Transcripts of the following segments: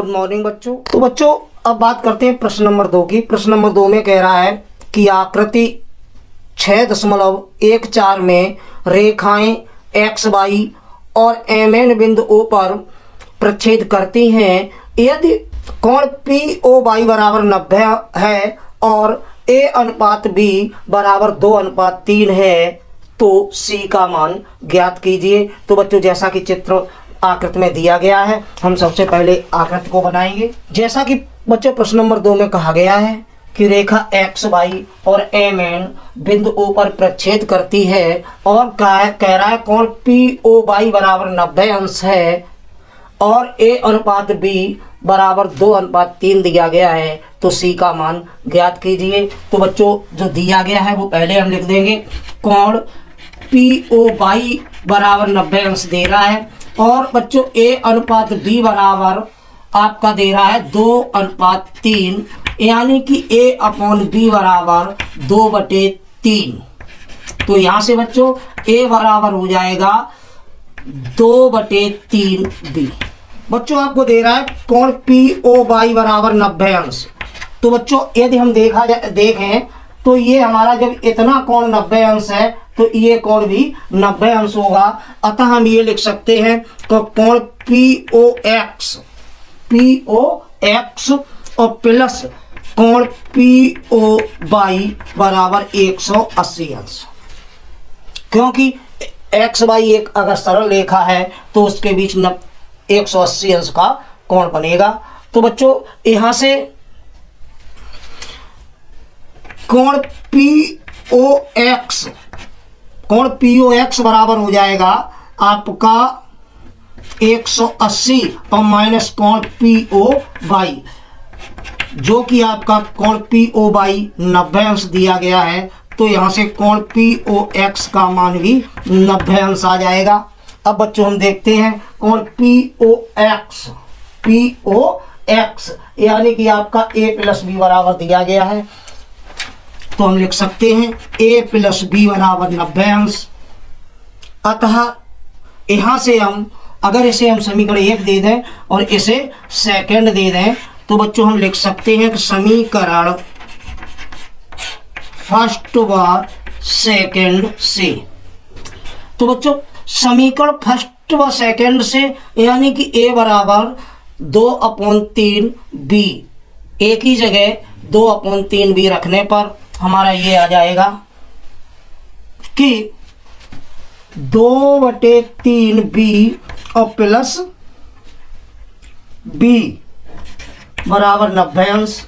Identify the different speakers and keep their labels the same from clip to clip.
Speaker 1: Good morning बच्चों। तो बच्चों अब बात करते हैं प्रश्न नंबर 2 की। प्रश्न नंबर 2 में कह रहा है कि आकृति 6.14 में रेखाएं एक्स वाई और एम एन बिंदु ओ पर प्रच्छेद करती हैं। यदि कोण पी ओ वाई बराबर 90 है और ए अनुपात बी बराबर 2:3 है तो सी का मान ज्ञात कीजिए। तो बच्चों जैसा कि चित्र आकृति में दिया गया है, हम सबसे पहले आकृति को बनाएंगे। जैसा कि बच्चों प्रश्न नंबर 2 में कहा गया है कि रेखा एक्स वाई और एम एन बिंदु ओ पर प्रच्छेद करती है और कह रहा है कोण पी ओ वाई बराबर 90 अंश है और ए अनुपात बी बराबर 2:3 दिया गया है तो सी का मान ज्ञात कीजिए। तो बच्चों जो दिया गया है वो पहले हम लिख देंगे। कोण पी ओ वाई बराबर 90 अंश दे रहा है और बच्चों ए अनुपात बी बराबर आपका दे रहा है 2:3, यानी कि ए अपॉन बी बराबर 2/3। तो यहाँ से बच्चों ए बराबर हो जाएगा 2/3 बी। बच्चों आपको दे रहा है कोण पी ओ वाई बराबर 90 अंश। तो बच्चों यदि हम देखें तो ये हमारा जब इतना कोण 90 अंश है तो ये कोण भी 90 अंश होगा। अतः हम ये लिख सकते हैं तो कोण पी ओ एक्स और प्लस कोण पी ओ वाई बराबर 180 अंश, क्योंकि एक्स वाई एक अगर सरल रेखा है तो उसके बीच 180 अंश का कोण बनेगा। तो बच्चों यहां से कोण पी ओ एक्स बराबर हो जाएगा आपका 180 और माइनस कोण पी ओ वाई, जो कि आपका कोण पी ओ वाई 90 अंश दिया गया है। तो यहां से कोण पी ओ एक्स का मान भी 90 अंश आ जाएगा। अब बच्चों हम देखते हैं कोण पी ओ एक्स यानी कि आपका ए प्लस बी बराबर दिया गया है। तो हम लिख सकते हैं ए प्लस बी बराबर 90 अंश। अतः यहां से हम अगर इसे हम समीकरण 1 दे दें और इसे सेकंड दे दें तो बच्चों हम लिख सकते हैं कि समीकरण फर्स्ट व सेकंड से। तो बच्चों समीकरण फर्स्ट व सेकंड से यानी कि ए बराबर 2/3 बी, ए की जगह 2/3 बी रखने पर हमारा ये आ जाएगा कि 2/3 बी और प्लस बी बराबर 90 अंश।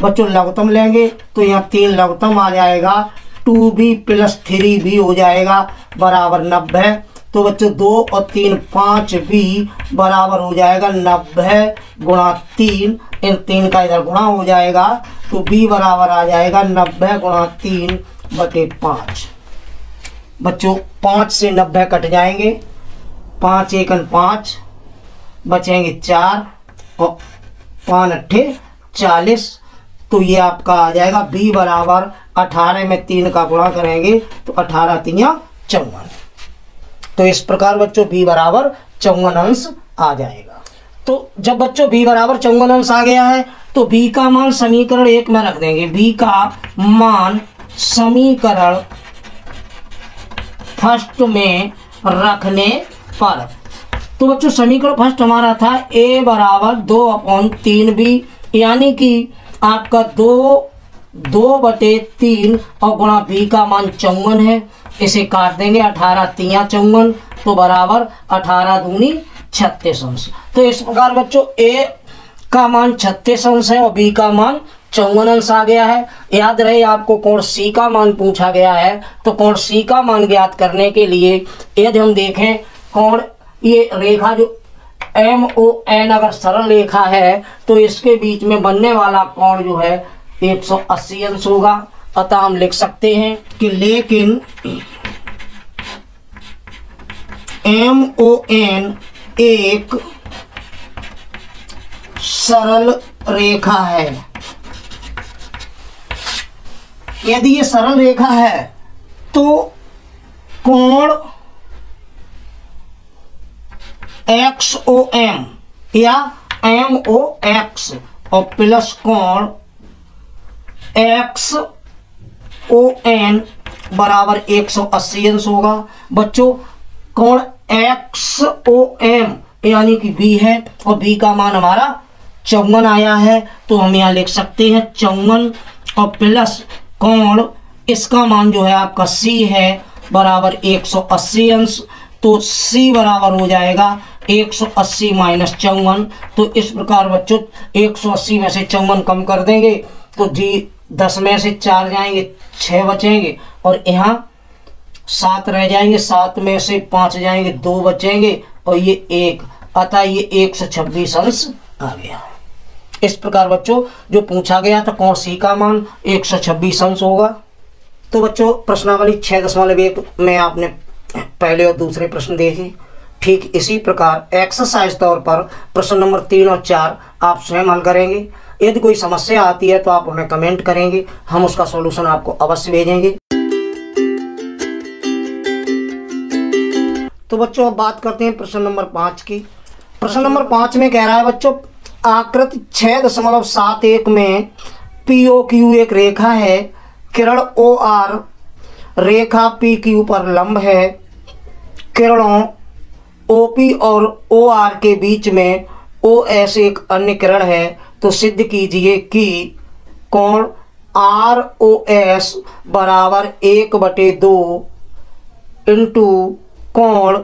Speaker 1: बच्चों लघुत्तम लेंगे तो यहाँ 3 लघुत्तम आ जाएगा, 2b प्लस 3b हो जाएगा बराबर 90। तो बच्चों 2 और 3 5b बराबर हो जाएगा 90 गुणा 3, इन 3 का इधर गुणा हो जाएगा तो b बराबर आ जाएगा 90 गुणा 3/5। बच्चों 5 से 90 कट जाएंगे, 5 1 5 बचेंगे 4 और 5 8 40। तो ये आपका आ जाएगा b बराबर 18 में 3 का गुणा करेंगे तो 18 3 54। तो इस प्रकार बच्चों b बराबर 54 अंश आ जाएगा। तो जब बच्चों b बराबर 54 अंश आ गया है तो b का मान समीकरण 1 में रख देंगे। b का मान समीकरण फर्स्ट में रखने पर तो बच्चों समीकरण फर्स्ट हमारा था a बराबर 2/3 b, यानी कि आपका 2/3 और गुणा b का मान 54 है। इसे काट देंगे, 18 3 54 तो बराबर 18 दूनी 36 अंश। तो इस प्रकार बच्चों a का मान 36 अंश है और b का मान 54 अंश आ गया है। याद रहे आपको कोण c का मान पूछा गया है, तो कोण c का मान ज्ञात करने के लिए यदि हम देखें कोण ये रेखा जो MON अगर सरल रेखा है तो इसके बीच में बनने वाला कोण जो है 180 अंश होगा। अतः हम लिख सकते हैं कि लेकिन MON एक सरल रेखा है। यदि ये सरल रेखा है तो कोण XOM या MOX और प्लस कोण XON बराबर 180 अंश होगा। बच्चों कोण XOM यानी कि B है और B का मान हमारा 54 आया है, तो हम यहाँ लिख सकते हैं 54 और प्लस कोण इसका मान जो है आपका C है बराबर 180 अंश, तो C बराबर हो जाएगा 180 माइनस 54। तो इस प्रकार बच्चों 180 में से 54 कम कर देंगे तो जी 10 में से 4 जाएंगे, 6 बचेंगे और यहाँ 7 रह जाएंगे, 7 में से 5 जाएंगे, 2 बचेंगे और ये 1, अतः ये 126 अंश आ गया। इस प्रकार बच्चों जो पूछा गया था कोण C का मान 126 अंश होगा। तो बच्चों प्रश्नावली 6.1 में आपने पहले और दूसरे प्रश्न देखे, ठीक इसी प्रकार एक्सरसाइज तौर पर प्रश्न नंबर 3 और 4 आप स्वयं हल करेंगे। यदि कोई समस्या आती है तो आप हमें कमेंट करेंगे, हम उसका सॉल्यूशन आपको अवश्य भेजेंगे। तो बच्चों अब बात करते हैं प्रश्न नंबर 5 की। प्रश्न नंबर 5 में कह रहा है बच्चों आकृति 6.71 में POQ एक रेखा है, किरण OR रेखा PQ पर लंब है, किरणों OP और OR के बीच में OS एक अन्य किरण है, तो सिद्ध कीजिए कि कोण ROS बराबर 1/2 इंटू कोण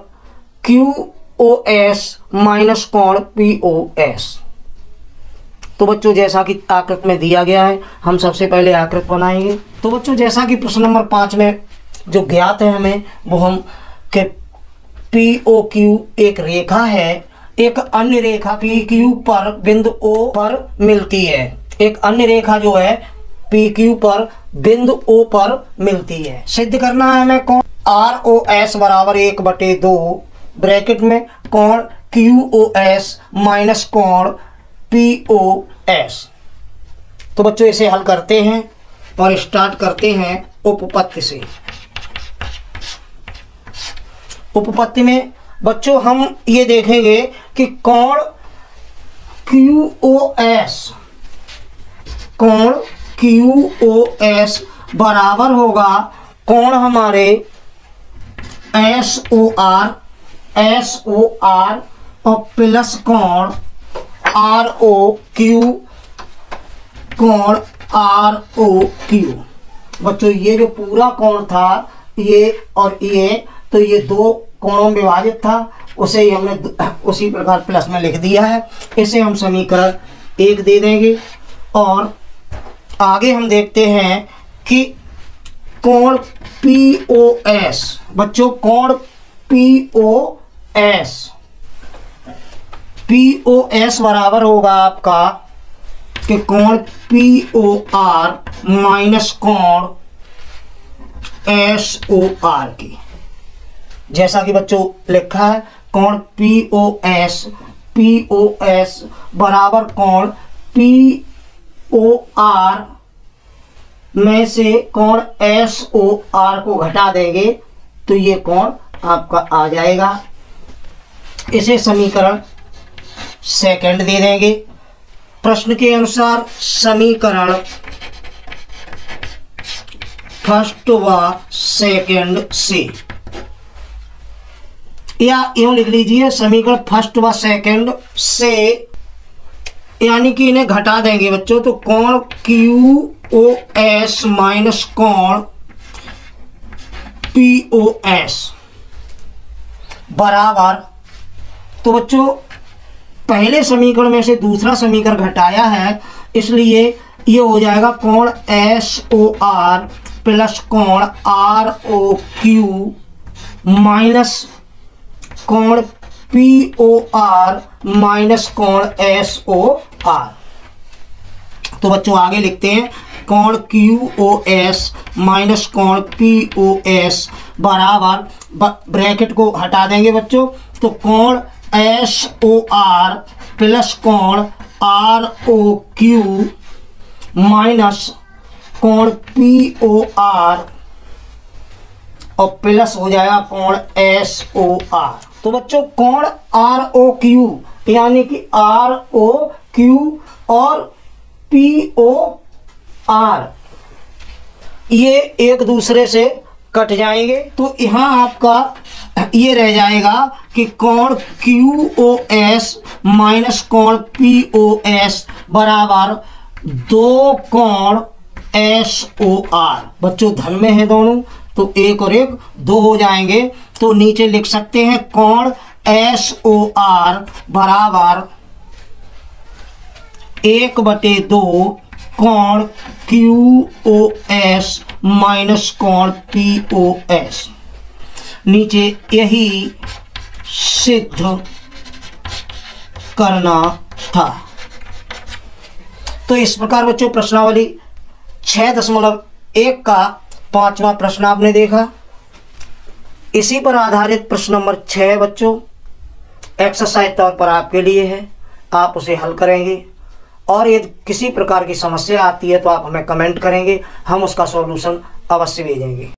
Speaker 1: QOS माइनस कोण POS। तो बच्चों जैसा कि आकृति में दिया गया है हम सबसे पहले आकृति बनाएंगे। तो बच्चों जैसा कि प्रश्न नंबर 5 में जो ज्ञात है हमें वो हम के POQ एक रेखा है, एक अन्य रेखा PQ पर बिंदु O पर मिलती है, एक अन्य रेखा जो है PQ पर बिंदु O पर मिलती है। सिद्ध करना है हमें कोण ROS बराबर 1/2 ब्रैकेट में कोण QOS माइनस कोण POS। तो बच्चों इसे हल करते हैं और स्टार्ट करते हैं उपपत्ति से। उपपत्ति में बच्चों हम ये देखेंगे कि कोण QOS बराबर होगा कोण हमारे SOR और प्लस कोण ROQ कोण ROQ। बच्चों ये जो पूरा कोण था ये और ये, तो ये 2 कोणों में विभाजित था, उसे ही हमने उसी प्रकार प्लस में लिख दिया है। इसे हम समीकरण 1 दे देंगे और आगे हम देखते हैं कि कोण POS। बच्चों कोण POS बराबर होगा आपका कि कोण POR माइनस कोण SOR की। जैसा कि बच्चों लिखा है कोण POS बराबर कोण POR में से कोण SOR को घटा देंगे तो ये कोण आपका आ जाएगा। इसे समीकरण 2 दे देंगे। प्रश्न के अनुसार समीकरण 1 व 2 से, या यूं लिख लीजिए समीकरण 1 व 2 से, यानी कि इन्हें घटा देंगे बच्चों, तो कोण QOS माइनस कोण POS बराबर, तो बच्चों पहले समीकरण में से दूसरा समीकरण घटाया है इसलिए ये हो जाएगा कोण SOR प्लस कोण ROQ माइनस कोण POR माइनस कोण SOR। तो बच्चों आगे लिखते हैं कोण QOS माइनस कोण POS बराबर, ब्रैकेट को हटा देंगे बच्चों, तो कोण SOR प्लस कोण ROQ माइनस कोण POR और प्लस हो जाएगा कोण SOR। तो बच्चों कोण ROQ यानी कि ROQ और POR ये एक दूसरे से कट जाएंगे। तो यहाँ आपका ये रह जाएगा कि कोण QOS माइनस कोण POS बराबर 2 कोण SOR। बच्चों धन में है दोनों, तो एक और एक 2 हो जाएंगे। तो नीचे लिख सकते हैं कोण SOR बराबर 1/2 कोण QOS माइनस कोण POS। नीचे यही सिद्ध करना था। तो इस प्रकार बच्चों प्रश्नावली 6.1 का 5वां प्रश्न आपने देखा। इसी पर आधारित प्रश्न नंबर 6 बच्चों एक्सरसाइज तौर पर आपके लिए है, आप उसे हल करेंगे। और यदि किसी प्रकार की समस्या आती है तो आप हमें कमेंट करेंगे, हम उसका सॉल्यूशन अवश्य भेजेंगे।